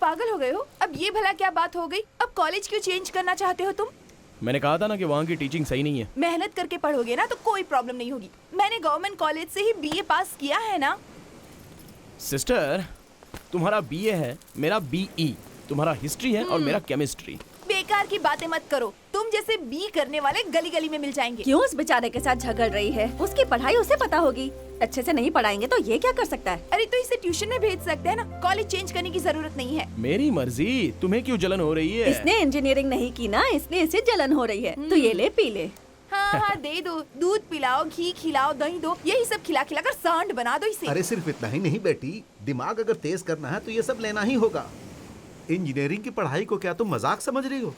पागल हो गए हो? अब ये भला क्या बात हो गई? अब कॉलेज क्यों चेंज करना चाहते हो तुम? मैंने कहा था ना कि वहाँ की टीचिंग सही नहीं है। मेहनत करके पढ़ोगे ना तो कोई प्रॉब्लम नहीं होगी। मैंने गवर्नमेंट कॉलेज से ही बीए पास किया है ना। सिस्टर, तुम्हारा बीए है, मेरा बीई। तुम्हारा हिस्ट्री है और मेरा केमिस्ट्री। बेकार की बातें मत करो। तुम जैसे बी करने वाले गली गली में मिल जाएंगे। क्यों उस बेचारे के साथ झगड़ रही है? उसकी पढ़ाई उसे पता होगी। अच्छे से नहीं पढ़ाएंगे तो ये क्या कर सकता है? अरे तो इसे ट्यूशन में भेज सकते हैं ना। कॉलेज चेंज करने की जरूरत नहीं है। मेरी मर्जी। तुम्हें क्यों जलन हो रही है? इसने इंजीनियरिंग नहीं की ना, इसलिए इसे जलन हो रही है। तो ये ले पी ले। हाँ, दे दो। दूध पिलाओ, घी खिलाओ, दही दो, यही सब खिला खिला कर सांड बना दो इसे। अरे सिर्फ इतना ही नहीं बेटी, दिमाग अगर तेज करना है तो ये सब लेना ही होगा। इंजीनियरिंग की पढ़ाई को क्या तुम मजाक समझ रही हो?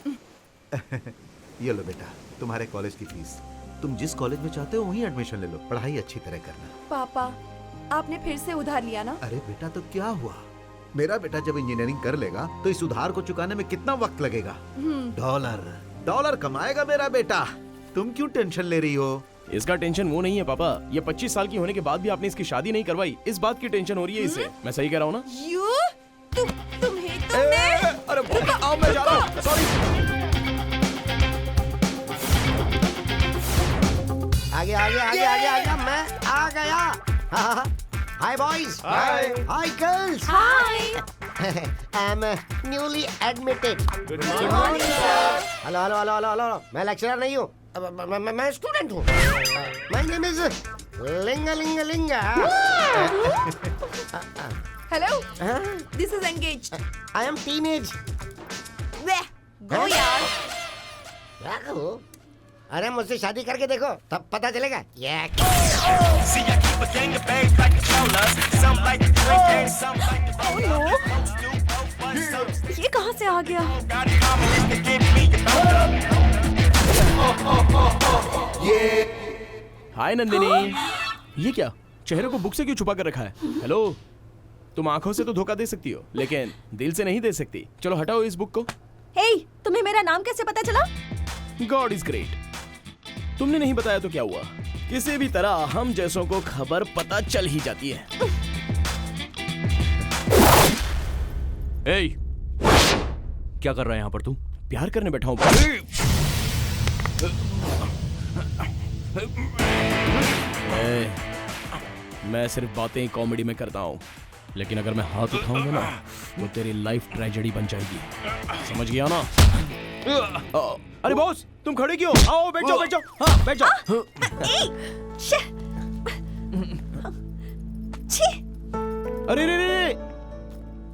ये लो बेटा, तुम्हारे कॉलेज की फीस। तुम जिस कॉलेज में चाहते हो वहीं एडमिशन ले लो। पढ़ाई अच्छी तरह करना। पापा, आपने फिर से उधार लिया ना? अरे बेटा, तो क्या हुआ? मेरा बेटा जब इंजीनियरिंग कर लेगा तो इस उधार को चुकाने में कितना वक्त लगेगा? डॉलर कमाएगा मेरा बेटा। तुम क्यों टेंशन ले रही हो? इसका टेंशन वो नहीं है पापा। ये 25 साल की होने के बाद भी आपने इसकी शादी नहीं करवाई, इस बात की टेंशन हो रही है इसे। मैं सही कह रहा हूँ ना? तुमने आओ, मैं जा रहा हूँ। सॉरी। आगे आगे आगे आगे आगे मैं आ गया। Hi boys. Hi girls. Hi. I am newly admitted. Good morning sir. Hello hello hello hello. मैं लेक्चरर नहीं हूँ, मैं स्टूडेंट हूँ। My name is Linga Linga Linga. Hello, this is engaged. I am teenage. Go यार। क्या कहूँ? अरे मुझसे शादी करके देखो तब पता चलेगा। ये कहाँ से आ गया? हाय नंदिनी। ये क्या, चेहरे को बुक से क्यों छुपा कर रखा है? हेलो, तुम आंखों से तो धोखा दे सकती हो लेकिन दिल से नहीं दे सकती। चलो हटाओ इस बुक को। हे, तुम्हें मेरा नाम कैसे पता चला? God is great. तुमने नहीं बताया तो क्या हुआ? किसी भी तरह हम जैसों को खबर पता चल ही जाती है। ए, क्या कर रहा है यहाँ पर तू? प्यार करने बैठा हूँ। मैं सिर्फ बातें कॉमेडी में करता हूँ, लेकिन अगर मैं हाथ उठाऊंगा ना तो तेरी लाइफ ट्रेजेडी बन जाएगी। समझ गया ना? अरे बॉस, तुम खड़े क्यों? आओ बैठ जाओ, बैठ जाओ। हाँ बैठ जाओ। अरे रे रे,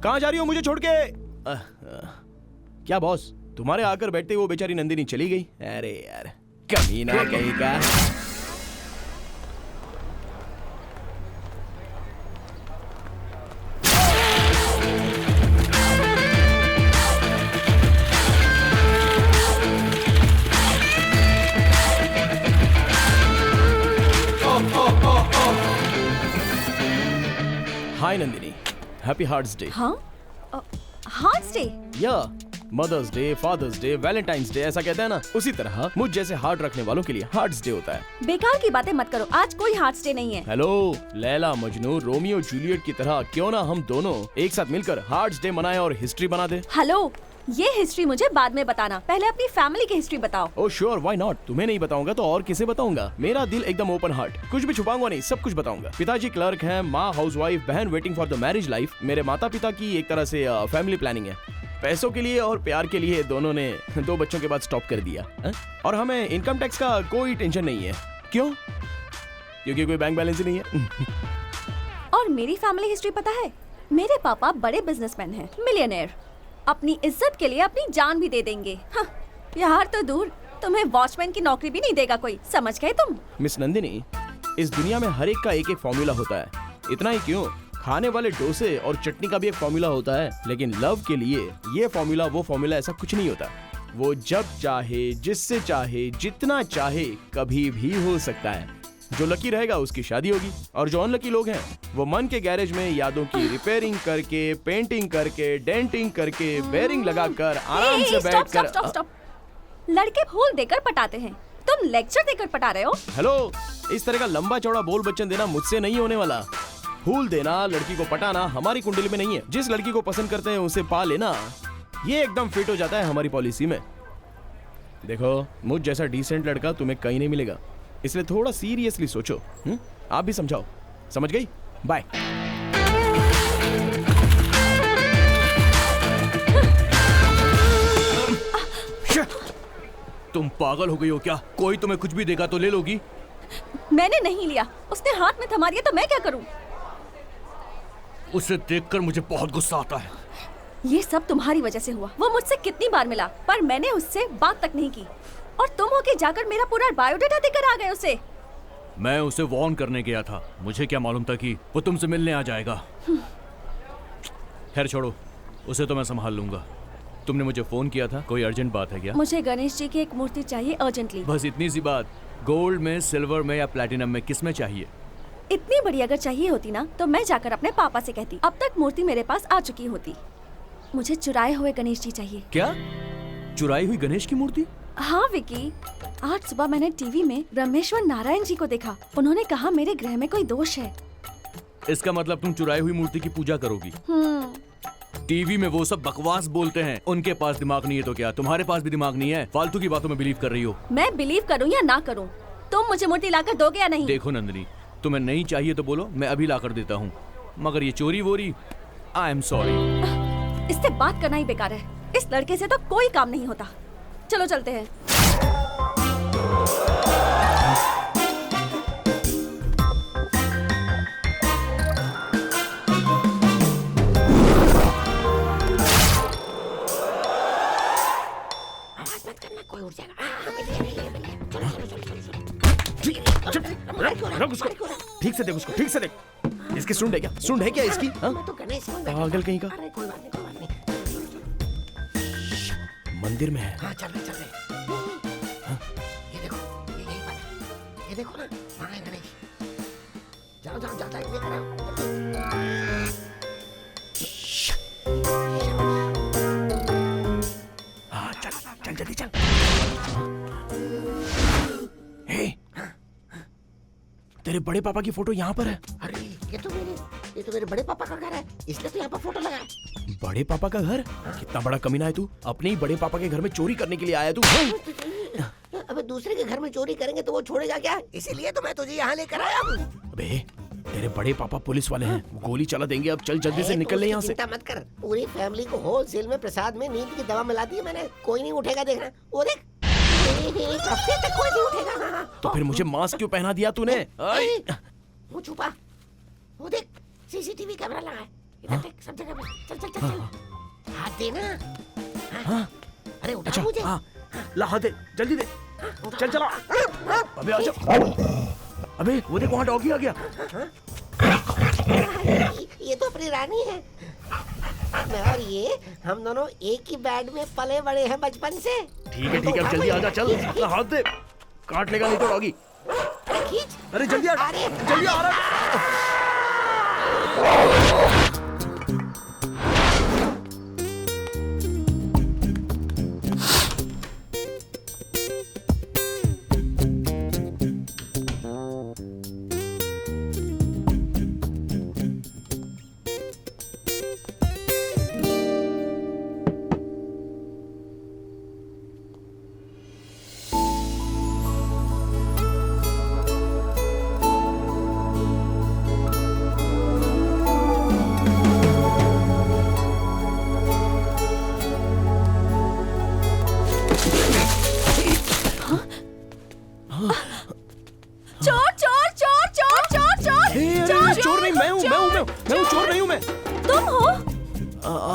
कहाँ जा रही हो मुझे छोड़ के? क्या बॉस, तुम्हारे आकर बैठते वो बेचारी नंदिनी चली गई? अरे यार, कमीना कहीं का। Hi Nandini, happy hearts day. हाँ, हार्ट्स डे? या mother's day, father's day, valentine's day, ऐसा कहते हैं ना, उसी तरह मुझ जैसे हार्ट रखने वालों के लिए हार्ट्स डे होता है। बेकार की बातें मत करो, आज कोई हार्ट्स डे नहीं है। Hello, Laila Majnu, Romeo Juliet की तरह क्यों ना हम दोनों एक साथ मिलकर हार्ट्स डे मनाएं और हिस्ट्री बना दे। हेलो, ये हिस्ट्री मुझे बाद में बताना, पहले अपनी फैमिली की हिस्ट्री बताओ। Oh sure, why not. तुम्हें नहीं बताऊंगा तो और किसे बताऊंगा? मेरा दिल एकदम ओपन हार्ट, कुछ भी छुपाऊंगा नहीं, सब कुछ बताऊंगा। पिताजी क्लर्क हैं, माँ हाउसवाइफ, बहन waiting for the marriage life. मेरे माता पिता की एक तरह से फैमिली प्लानिंग है। पैसों के लिए और प्यार के लिए दोनों ने 2 बच्चों के बाद स्टॉप कर दिया है? और हमें इनकम टैक्स का कोई टेंशन नहीं है। क्यों? क्योंकि कोई बैंक बैलेंस ही नहीं है। और मेरी फैमिली हिस्ट्री पता है? मेरे पापा बड़े बिजनेसमैन हैं, मिलियनेयर। अपनी इज्जत के लिए अपनी जान भी दे देंगे। हाँ, प्यार तो दूर, तुम्हें वॉचमैन की नौकरी भी नहीं देगा कोई, समझ गए तुम? मिस नंदिनी, इस दुनिया में हर एक का एक एक फॉर्मूला होता है। इतना ही क्यों, खाने वाले डोसे और चटनी का भी एक फॉर्मूला होता है। लेकिन लव के लिए ये फॉर्मूला वो फॉर्मूला ऐसा कुछ नहीं होता। वो जब चाहे, जिससे चाहे, जितना चाहे, कभी भी हो सकता है। जो लकी रहेगा उसकी शादी होगी, और जो अनलकी लोग हैं वो मन के गैरेज में यादों की रिपेयरिंग करके, पेंटिंग करके, डेंटिंग करके, बेयरिंग लगाकर आराम से बैठकर। स्टॉप। लड़के फूल देकर पटाते हैं, तुम लेक्चर देकर पटा रहे हो। हेलो, इस तरह का लंबा चौड़ा बोल बच्चन देना मुझसे नहीं होने वाला। फूल देना, लड़की को पटाना हमारी कुंडली में नहीं है। जिस लड़की को पसंद करते हैं उसे पा लेना, ये एकदम फिट हो जाता है हमारी पॉलिसी में। देखो, मुझ जैसा डिसेंट लड़का तुम्हें कहीं नहीं मिलेगा, इसलिए थोड़ा सीरियसली सोचो। आप भी समझाओ। समझ गई? बाय। तुम पागल हो गई हो क्या? कोई तुम्हें कुछ भी देगा तो ले लोगी? मैंने नहीं लिया, उसने हाथ में थमा दिया तो मैं क्या करूं? उसे देखकर मुझे बहुत गुस्सा आता है। ये सब तुम्हारी वजह से हुआ। वो मुझसे कितनी बार मिला पर मैंने उससे बात तक नहीं की, और तुम होके जाकर मेरा पूरा बायोडाटा देकर आ गए उसे। मैं उसे वार्न करने गया था, मुझे क्या मालूम था कि वो तुमसे मिलने आ जाएगा। खैर छोड़ो, उसे तो मैं संभाल लूंगा। तुमने मुझे फोन किया था, कोई अर्जेंट बात है क्या? मुझे गणेश जी की एक मूर्ति चाहिए अर्जेंटली। बस इतनी सी बात? गोल्ड में, सिल्वर में या प्लैटिनम में, किस में चाहिए? इतनी बड़ी अगर चाहिए होती ना तो मैं जाकर अपने पापा से कहती, अब तक मूर्ति मेरे पास आ चुकी होती। मुझे चुराए हुए गणेश जी चाहिए। क्या? चुराई हुई गणेश की मूर्ति? हाँ विकी, आज सुबह मैंने टीवी में ब्रह्मेश्वर नारायण जी को देखा। उन्होंने कहा मेरे ग्रह में कोई दोष है। इसका मतलब तुम चुराई हुई मूर्ति की पूजा करोगी? टीवी में वो सब बकवास बोलते हैं, उनके पास दिमाग नहीं है तो क्या तुम्हारे पास भी दिमाग नहीं है? फालतू की बातों में बिलीव कर रही हो। मैं बिलीव करूं या ना करूं, तुम मुझे मूर्ति लाकर दोगे या नहीं? देखो नंदिनी, तुम्हें नहीं चाहिए तो बोलो, मैं अभी लाकर देता हूँ, मगर ये चोरी वोरी, आई एम सॉरी। इससे बात करना ही बेकार है। इस लड़के से तो कोई काम नहीं होता। चलो चलते हैं। कोई उठ जाएगा। रख उसको, ठीक से देख उसको, ठीक से देख। इसकी सुंड है क्या? सुंड है क्या इसकी? मैं तो गणेश हूँ। पागल कहीं का। अरे कोई बात नहीं, कोई बात नहीं। मंदिर में है। हाँ चल रहे, चल रहे। ये देखो, ये यही पर है। ये देखो ना, वहाँ है गणेश। जाओ जाओ जाओ, लेकर आओ। हाँ चल चल जल्दी चल। हे, तेरे बड़े पापा की फोटो यहाँ पर है। अरे ये तो मेरे बड़े पापा का घर है, इसलिए तो यहाँ पर फोटो लगा है। बड़े पापा का घर? कितना बड़ा कमीना है तू, अपने ही बड़े पापा के घर में चोरी करने के लिए आया तू। अबे दूसरे के घर में चोरी करेंगे तो वो छोड़ेगा क्या? इसीलिए तो मैं तुझे यहाँ लेकर आया हूँ। अबे तेरे बड़े पापा पुलिस वाले हैं, वो गोली चला देंगे। अब चल जल्दी से निकल ले यहाँ से। चिंता मत कर, पूरी फैमिली को होलसेल में प्रसाद में नींद की दवा मिला दी है मैंने। कोई नहीं उठेगा, देखना। वो देख, एक हफ्ते तक कोई नहीं उठेगा। हाँ। तो फिर मुझे मास्क क्यों पहना दिया तूने? मुँह छुपा। वो देख, सीसीटीवी कैमरा लगा है। इधर देख, सब जगह पे। चल चल चल चल, हाथ देना। हाँ। अरे उठा मुझे। हाँ, ला हाथ दे, जल्दी दे। चल चला। अबे आ जाओ। अबे वो देख, वहाँ डॉगी आ गया। ये तो अपनी रानी है। मैं और ये, हम दोनों एक ही बेड में पले बड़े हैं बचपन से। ठीक है, अब जल्दी आजा, चल अपना हाथ दे, काट लेगा नहीं तो डॉगी। अरे खींच। अरे जल्दी आ, जल्दी आ रहा।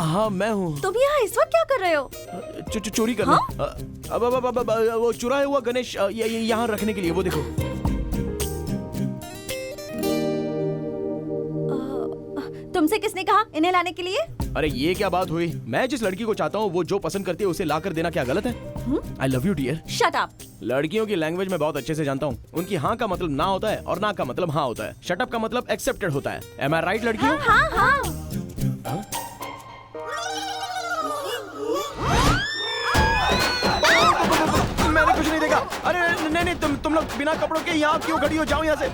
हाँ मैं हूँ। तुम यहाँ इस वक्त क्या कर रहे हो? चोरी करना। अब वो चुराया हुआ गणेश यहाँ रखने के लिए, वो देखो। तुमसे किसने कहा इन्हें लाने के लिए? अरे ये क्या बात हुई? मैं जिस लड़की को चाहता हूँ वो जो पसंद करती है उसे ला कर देना क्या गलत है? I love you dear। Shut up। लड़कियों की लैंग्वेज में बहुत अच्छे से जानता हूँ। उनकी हाँ का मतलब ना होता है और ना का मतलब हाँ होता है। शट अप का मतलब एक्सेप्टेड होता है। Am I right लड़कियों? हाँ हाँ। मैंने कुछ नहीं देखा। अरे नहीं, तुम लोग बिना कपड़ों के यहाँ क्यों खड़ी हो? जाओ यहाँ से।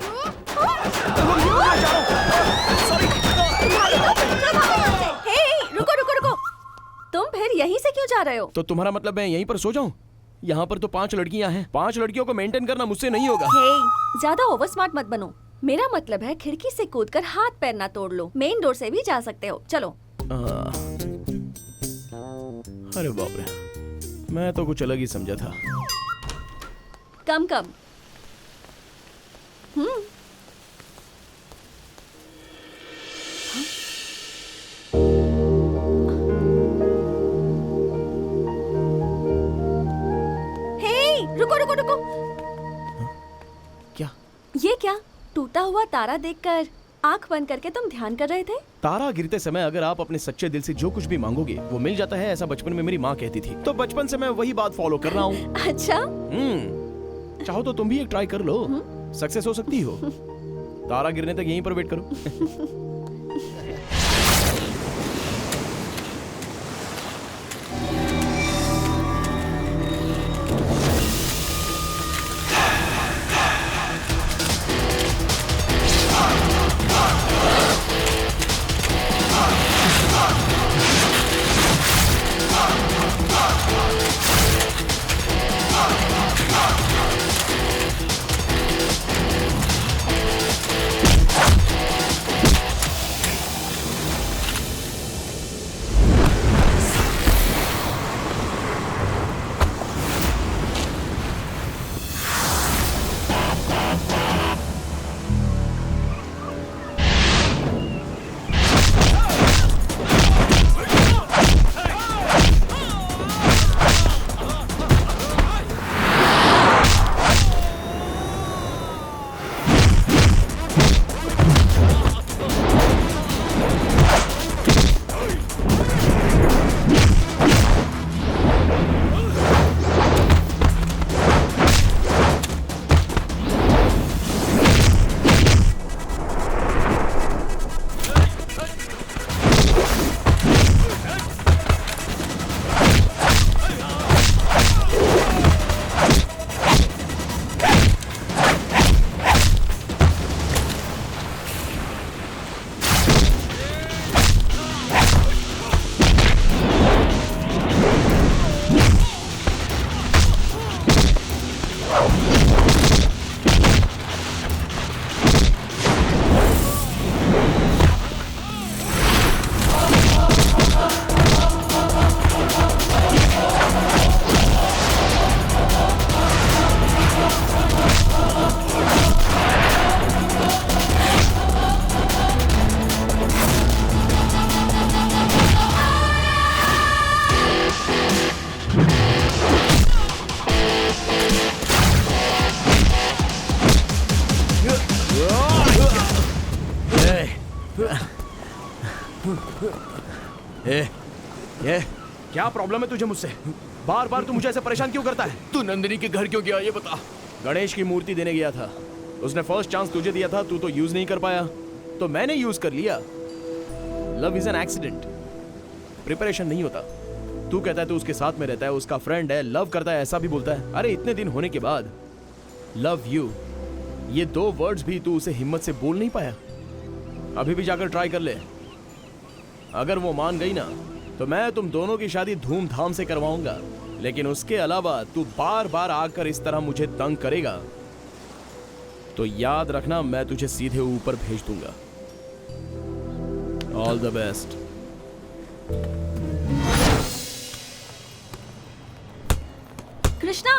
रहे हो? तो तुम्हारा मतलब मैं यहीं पर सो जाऊं? यहाँ पर तो 5 लड़कियां हैं, 5 लड़कियों को मेंटेन करना मुझसे नहीं होगा। हे, ज्यादा ओवर स्मार्ट मत बनो। मेरा मतलब है खिड़की से कूदकर हाथ पैर ना तोड़ लो। मेन डोर से भी जा सकते हो। चलो। अरे बाप रे, मैं तो कुछ अलग ही समझा था। कम कम। रुको रुको रुको। क्या? ये क्या? टूटा हुआ तारा देखकर आंख बंद करके तुम ध्यान कर रहे थे? तारा गिरते समय अगर आप अपने सच्चे दिल से जो कुछ भी मांगोगे वो मिल जाता है, ऐसा बचपन में मेरी माँ कहती थी। तो बचपन से मैं वही बात फॉलो कर रहा हूँ। अच्छा। चाहो तो तुम भी एक ट्राई कर लो, सक्सेस हो सकती हो। तारा गिरने तक यहीं पर वेट करो। क्या प्रॉब्लम है तुझे मुझसे? बार बार तू मुझे ऐसे परेशान क्यों करता है? तू नंदिनी के घर क्यों गया ये बता। गणेश की मूर्ति देने गया था, उसने फर्स्ट चांस तुझे दिया था, तू तो यूज नहीं कर पाया, तो मैंने यूज कर लिया। Love is an accident, preparation नहीं होता। तू कहता है तू उसके साथ में रहता है, उसका फ्रेंड है, लव करता है, ऐसा भी बोलता है। अरे इतने दिन होने के बाद लव यू, ये 2 वर्ड्स भी तू उसे हिम्मत से बोल नहीं पाया। अभी भी जाकर ट्राई कर ले। अगर वो मान गई ना तो मैं तुम दोनों की शादी धूमधाम से करवाऊंगा, लेकिन उसके अलावा तू बार बार आकर इस तरह मुझे तंग करेगा तो याद रखना मैं तुझे सीधे ऊपर भेज दूंगा। All the best. Krishna,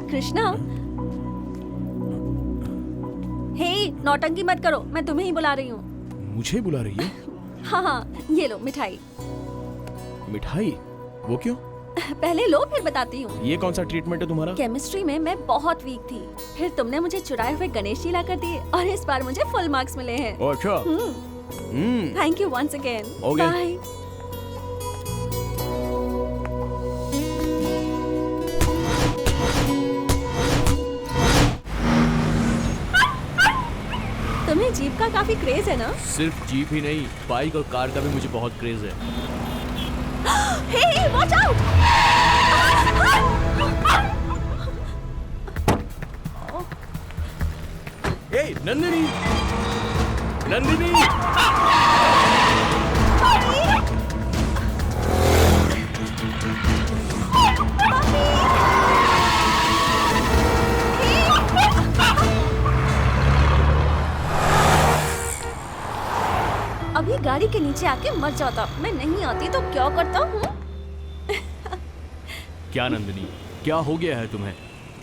Krishna, hey, नौटंकी मत करो, मैं तुम्हें ही बुला रही हूँ। मुझे बुला रही है? हाँ हाँ, ये लो मिठाई। मिठाई? वो क्यों? पहले लो फिर बताती हूँ। ये कौन सा ट्रीटमेंट है तुम्हारा? केमिस्ट्री में मैं बहुत वीक थी, फिर तुमने मुझे चुराए हुए गणेश जी ला कर दिए और इस बार मुझे फुल मार्क्स मिले हैं। अच्छा। Thank you once again. Okay. Bye. तुम्हें जीप का काफी क्रेज है ना? सिर्फ जीप ही नहीं, बाइक और कार का भी मुझे बहुत क्रेज है। हे, वॉच आउट! ए, नंदिनी! नंदिनी, अभी गाड़ी के नीचे आके मर जाता। मैं नहीं आती तो क्या करता हूँ? क्या नंदिनी, क्या हो गया है तुम्हें?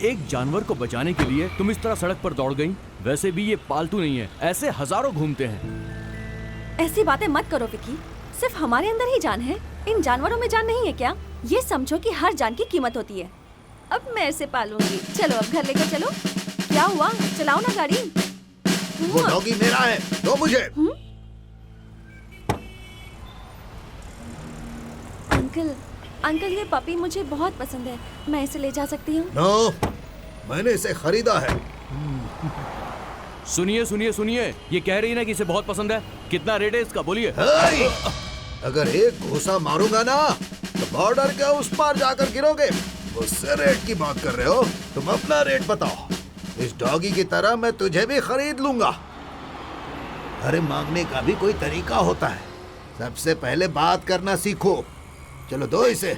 एक जानवर को बचाने के लिए तुम इस तरह सड़क पर दौड़ गई। वैसे भी ये पालतू नहीं है, ऐसे हजारों घूमते हैं। ऐसी बातें मत करो विकी। सिर्फ हमारे अंदर ही जान है, इन जानवरों में जान नहीं है क्या? ये समझो कि हर जान की कीमत होती है। अब मैं इसे पालूंगी। चलो अब घर लेकर चलो। क्या हुआ? चलाओ ना गाड़ी। वो डॉगी मेरा है, दो मुझे। अंकल, अंकल ये पपी मुझे बहुत पसंद है। मैं इसे ले जा सकती हूँ? नो, मैंने इसे खरीदा है। सुनिए सुनिए सुनिए, ये कह रही है ना कि इसे बहुत पसंद है। कितना रेट है इसका, बोलिए। हे! अगर एक घूसा मारूंगा ना तो बॉर्डर के उस पार जाकर गिरोगे। मुझसे रेट की बात कर रहे हो? तुम अपना रेट बताओ। इस डॉगी की तरह मैं तुझे भी खरीद लूंगा। अरे मांगने का भी कोई तरीका होता है। सबसे पहले बात करना सीखो। चलो दो इसे।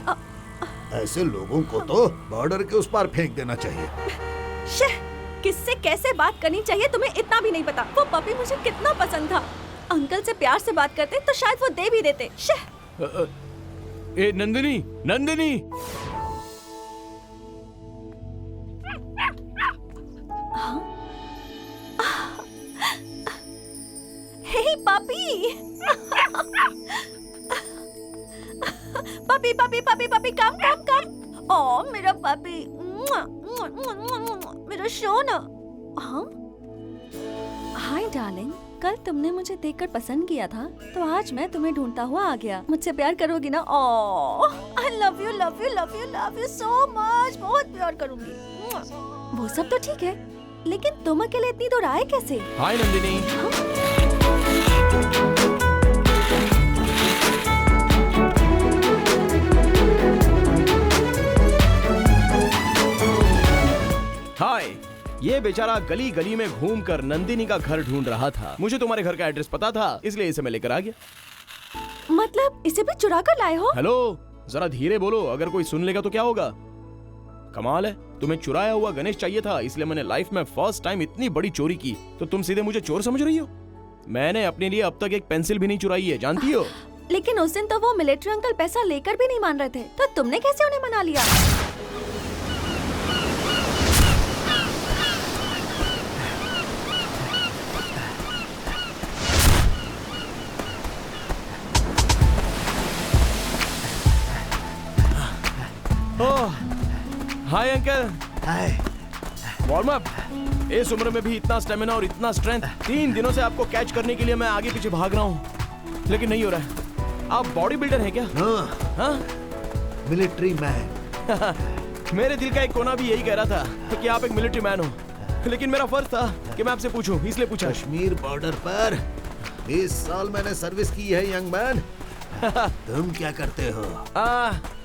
ऐसे लोगों को तो बॉर्डर के उस पार फेंक देना चाहिए। शह, किससे कैसे बात करनी चाहिए तुम्हें इतना भी नहीं पता। वो पपी मुझे कितना पसंद था। अंकल से प्यार से बात करते तो शायद वो दे भी देते। शह। ए Nandini, Nandini. Hey puppy. Puppy puppy puppy puppy come come come. ओ मेरा पपी, मेरा सोना। हाँ, हाय डार्लिंग। कल तुमने मुझे देखकर पसंद किया था तो आज मैं तुम्हें ढूंढता हुआ आ गया। मुझसे प्यार करोगी ना? Oh, I love you love you love you love you so much. बहुत प्यार करूंगी। वो सब तो ठीक है, लेकिन तुम अकेले इतनी दूर आए कैसे? हाय नंदिनी। हाय, ये बेचारा गली गली में घूमकर नंदिनी का घर ढूंढ रहा था। मुझे तुम्हारे घर का एड्रेस पता था, इसलिए इसे मैं लेकर आ गया। मतलब इसे भी चुरा कर लाए हो? हेलो, जरा धीरे बोलो, अगर कोई सुन लेगा तो क्या होगा। कमाल है, तुम्हें चुराया हुआ गणेश चाहिए था, इसलिए मैंने लाइफ में फर्स्ट टाइम इतनी बड़ी चोरी की। तो तुम सीधे मुझे चोर समझ रही हो? मैंने अपने लिए अब तक एक पेंसिल भी नहीं चुराई है, जानती हो? लेकिन उस दिन तो वो मिलिट्री अंकल पैसा लेकर भी नहीं मान रहे थे, तो तुमने कैसे उन्हें मना लिया? Oh, hi uncle. Hi. Warm up. इस उम्र में भी इतना स्टेमिना और इतना स्ट्रेंथ। 3 दिनों से आपको कैच करने के लिए मैं आगे पीछे भाग रहा हूँ, लेकिन नहीं हो रहा है। आप बॉडी बिल्डर हैं क्या? हाँ? Military man. मेरे दिल का एक कोना भी यही कह रहा था कि आप एक मिलिट्री मैन हो, लेकिन मेरा फर्ज था कि मैं आपसे पूछूं, इसलिए पूछा। कश्मीर बॉर्डर पर 20 साल मैंने सर्विस की है यंग मैन। तुम क्या करते हो?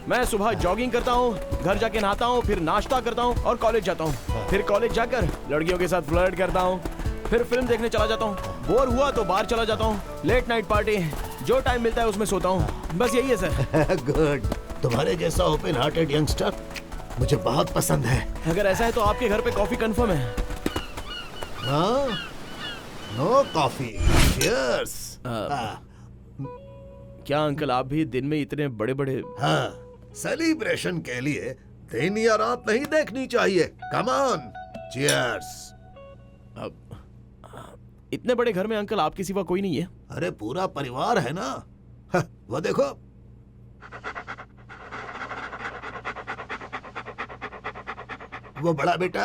मैं सुबह जॉगिंग करता हूँ, घर जाके नहाता हूँ, फिर नाश्ता करता हूँ और कॉलेज जाता हूँ। फिर कॉलेज जाकर लड़कियों के साथ फ्लर्ट करता हूँ, फिर फिल्म देखने चला जाता हूँ। बोर हुआ तो बाहर चला जाता हूँ, लेट नाइट पार्टी, जो टाइम मिलता है उसमें सोता हूँ। बस यही है सर। गुड। तुम्हारे जैसा ओपन हार्टेड यंगस्टर मुझे बहुत पसंद है। अगर ऐसा है तो आपके घर पे कॉफी कंफर्म है। हाँ? No coffee. चीयर्स। क्या अंकल आप भी दिन में इतने बड़े बड़े? हाँ, सेलिब्रेशन के लिए दिन या रात नहीं देखनी चाहिए। Come on, cheers. इतने बड़े घर में अंकल आपके सिवा कोई नहीं है? अरे पूरा परिवार है ना। वो देखो। वो बड़ा बेटा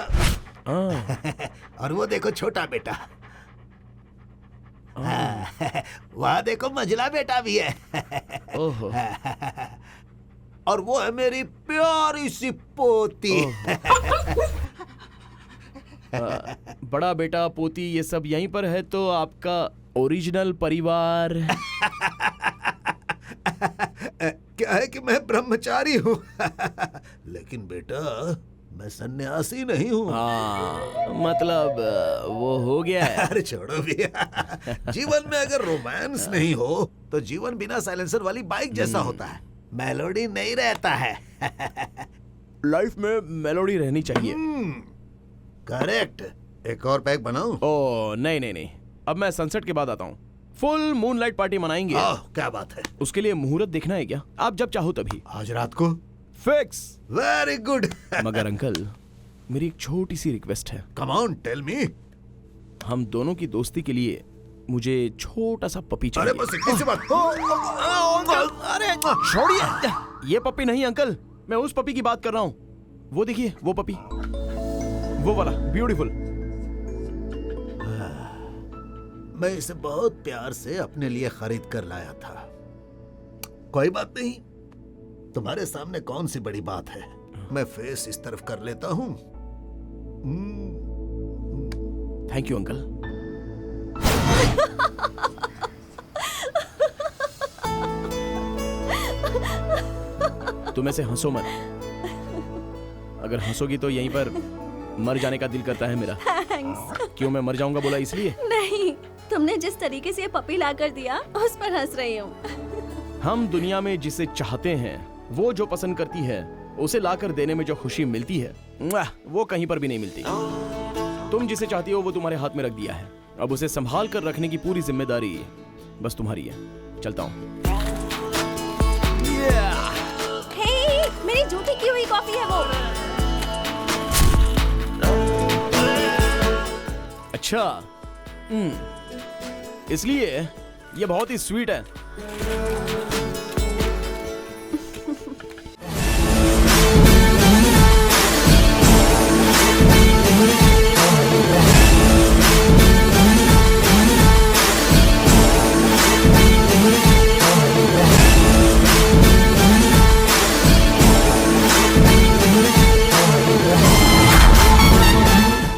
और वो देखो छोटा बेटा। वहाँ देखो मझला बेटा भी है। ओहो। और वो है मेरी प्यारी सी पोती। बड़ा बेटा पोती ये सब यहीं पर है, तो आपका ओरिजिनल परिवार? क्या है कि मैं ब्रह्मचारी हूँ। लेकिन बेटा मैं सन्यासी नहीं हूँ। हाँ मतलब वो हो गया है। अरे छोड़ो भैया, जीवन में अगर रोमांस नहीं हो तो जीवन बिना साइलेंसर वाली बाइक जैसा होता है, मेलोडी नहीं रहता है। लाइफ में मेलोडी रहनी चाहिए। करेक्ट। एक और पैक बनाऊं? ओ नहीं नहीं नहीं, अब मैं सनसेट के बाद आता हूँ। फुल मूनलाइट पार्टी मनाएंगे। क्या बात है। उसके लिए मुहूर्त देखना है क्या? आप जब चाहो तभी। आज रात को? फिक्स। Very good. मगर अंकल, मेरी एक छोटी सी रिक्वेस्ट है। Come on, tell me. हम दोनों की दोस्ती के लिए मुझे छोटा सा पपी चाहिए। अरे बस इतनी सी बात। अरे छोड़िए, ये पपी नहीं अंकल, मैं उस पपी की बात कर रहा हूँ। वो देखिए, वो पपी, वो वाला ब्यूटीफुल। मैं इसे बहुत प्यार से अपने लिए खरीद कर लाया था। कोई बात नहीं, तुम्हारे सामने कौन सी बड़ी बात है। मैं फेस इस तरफ कर लेता हूँ। Thank you uncle. तुम ऐसे हंसो मत, अगर हंसोगी तो यहीं पर मर जाने का दिल करता है मेरा। थैंक्स। क्यों, मैं मर जाऊंगा बोला इसलिए? नहीं, तुमने जिस तरीके से ये पपी ला कर दिया उस पर हंस रही हूँ। हम दुनिया में जिसे चाहते हैं, वो जो पसंद करती है, उसे लाकर देने में जो खुशी मिलती है, वो कहीं पर भी नहीं मिलती। तुम जिसे चाहती हो वो तुम्हारे हाथ में रख दिया है, अब उसे संभाल कर रखने की पूरी जिम्मेदारी बस तुम्हारी है। चलता हूँ। हे, मेरी जूठी की हुई कॉफी है वो। अच्छा, इसलिए ये बहुत ही स्वीट है।